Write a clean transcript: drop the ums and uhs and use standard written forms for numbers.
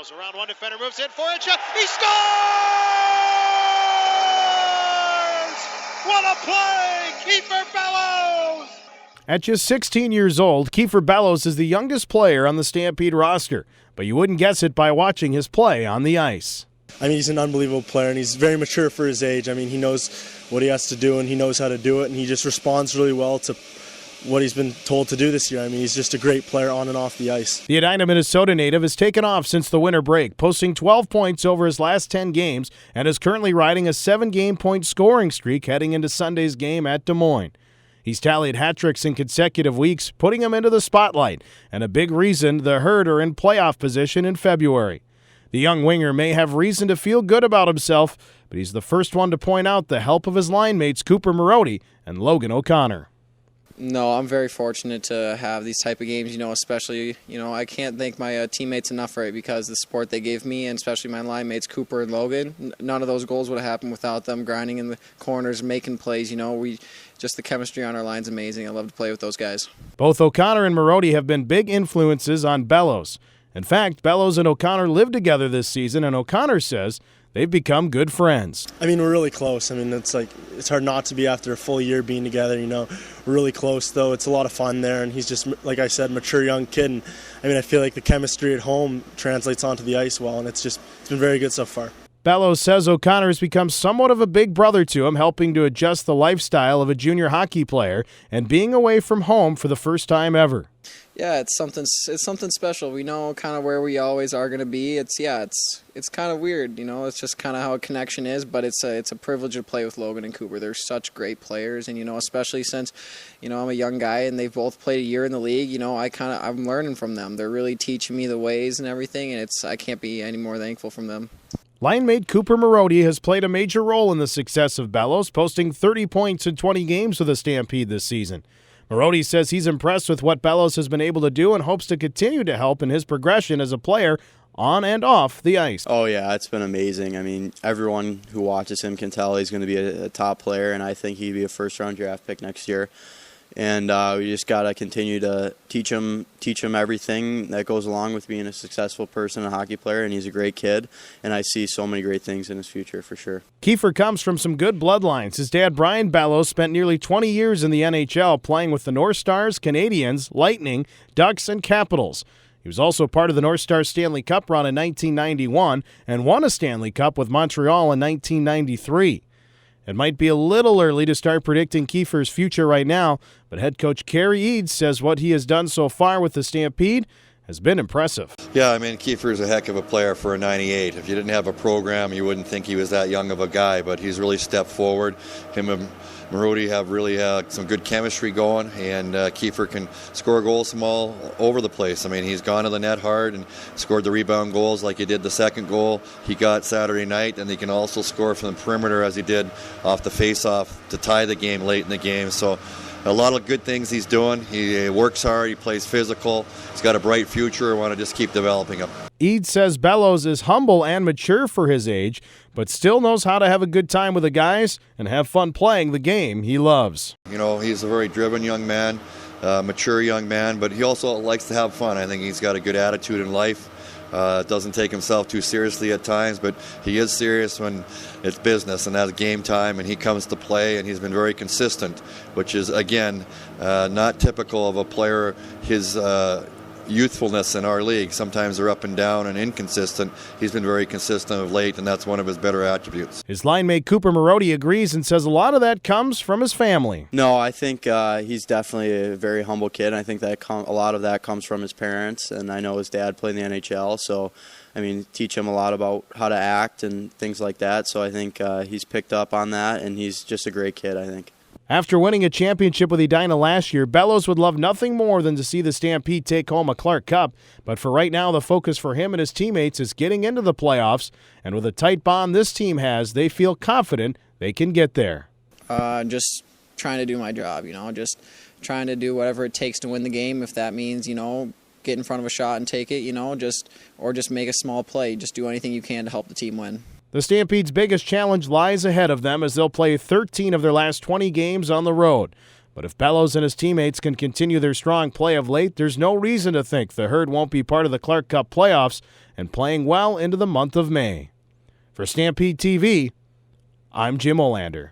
Bellows around one defender, moves in for it, shot, he scores! What a play! Kieffer Bellows! At just 16 years old, Kieffer Bellows is the youngest player on the Stampede roster, but you wouldn't guess it by watching his play on the ice. I mean, he's an unbelievable player, and he's very mature for his age. I mean, he knows what he has to do, and he knows how to do it, and he just responds really well to what he's been told to do this year. I mean, he's just a great player on and off the ice. The Edina, Minnesota native has taken off since the winter break, posting 12 points over his last 10 games and is currently riding a 7-game point scoring streak heading into Sunday's game at Des Moines. He's tallied hat tricks in consecutive weeks, putting him into the spotlight, and a big reason the Herd are in playoff position in February. The young winger may have reason to feel good about himself, but he's the first one to point out the help of his line mates Cooper Marody and Logan O'Connor. No, I'm very fortunate to have these type of games, especially, I can't thank my teammates enough for it because the support they gave me, and especially my line mates Cooper and Logan. None of those goals would have happened without them grinding in the corners, making plays. Just the chemistry on our line's amazing. I love to play with those guys. Both O'Connor and Marody have been big influences on Bellows. In fact, Bellows and O'Connor lived together this season, and O'Connor says they've become good friends. I mean, we're really close. I mean, it's hard not to be after a full year being together, We're really close, though. It's a lot of fun there, and he's just, like I said, mature young kid. And, I feel like the chemistry at home translates onto the ice well, and it's been very good so far. Bellows says O'Connor has become somewhat of a big brother to him, helping to adjust the lifestyle of a junior hockey player and being away from home for the first time ever. Yeah, it's something special. We know kind of where we always are going to be. It's kind of weird, It's just kind of how a connection is, but it's a privilege to play with Logan and Cooper. They're such great players, and especially since I'm a young guy and they've both played a year in the league. I'm learning from them. They're really teaching me the ways and everything, and I can't be any more thankful from them. Line mate Cooper Marody has played a major role in the success of Bellows, posting 30 points in 20 games with the Stampede this season. Marody says he's impressed with what Bellows has been able to do and hopes to continue to help in his progression as a player on and off the ice. Oh, yeah, it's been amazing. I mean, everyone who watches him can tell he's going to be a top player, and I think he'd be a first-round draft pick next year. And we just got to continue to teach him everything that goes along with being a successful person, a hockey player, and he's a great kid, and I see so many great things in his future for sure. Kiefer comes from some good bloodlines. His dad, Brian Bellows, spent nearly 20 years in the NHL playing with the North Stars, Canadiens, Lightning, Ducks, and Capitals. He was also part of the North Stars Stanley Cup run in 1991 and won a Stanley Cup with Montreal in 1993. It might be a little early to start predicting Kiefer's future right now, but head coach Kerry Eads says what he has done so far with the Stampede has been impressive. Yeah, Kiefer's a heck of a player for a 98. If you didn't have a program, you wouldn't think he was that young of a guy, but he's really stepped forward. Him and Marody have really some good chemistry going, and Kieffer can score goals from all over the place. He's gone to the net hard and scored the rebound goals like he did the second goal he got Saturday night, and he can also score from the perimeter as he did off the face-off to tie the game late in the game. So a lot of good things he's doing. He works hard, he plays physical, he's got a bright future. I want to just keep developing him. Eads says Bellows is humble and mature for his age, but still knows how to have a good time with the guys and have fun playing the game he loves. He's a very driven young man, mature young man, but he also likes to have fun. I think he's got a good attitude in life. Doesn't take himself too seriously at times, but he is serious when it's business and that's game time, and he comes to play, and he's been very consistent, which is, again, not typical of a player his youthfulness in our league. Sometimes they're up and down and inconsistent. He's been very consistent of late, and that's one of his better attributes. His line mate Cooper Marody agrees and says a lot of that comes from his family. No, I think he's definitely a very humble kid, and I think that a lot of that comes from his parents, and I know his dad played in the NHL, so teach him a lot about how to act and things like that, so I think he's picked up on that, and he's just a great kid, I think. After winning a championship with Edina last year, Bellows would love nothing more than to see the Stampede take home a Clark Cup. But for right now, the focus for him and his teammates is getting into the playoffs. And with a tight bond this team has, they feel confident they can get there. Just trying to do my job, just trying to do whatever it takes to win the game. If that means, get in front of a shot and take it, just make a small play. Just do anything you can to help the team win. The Stampede's biggest challenge lies ahead of them as they'll play 13 of their last 20 games on the road. But if Bellows and his teammates can continue their strong play of late, there's no reason to think the Herd won't be part of the Clark Cup playoffs and playing well into the month of May. For Stampede TV, I'm Jim Olander.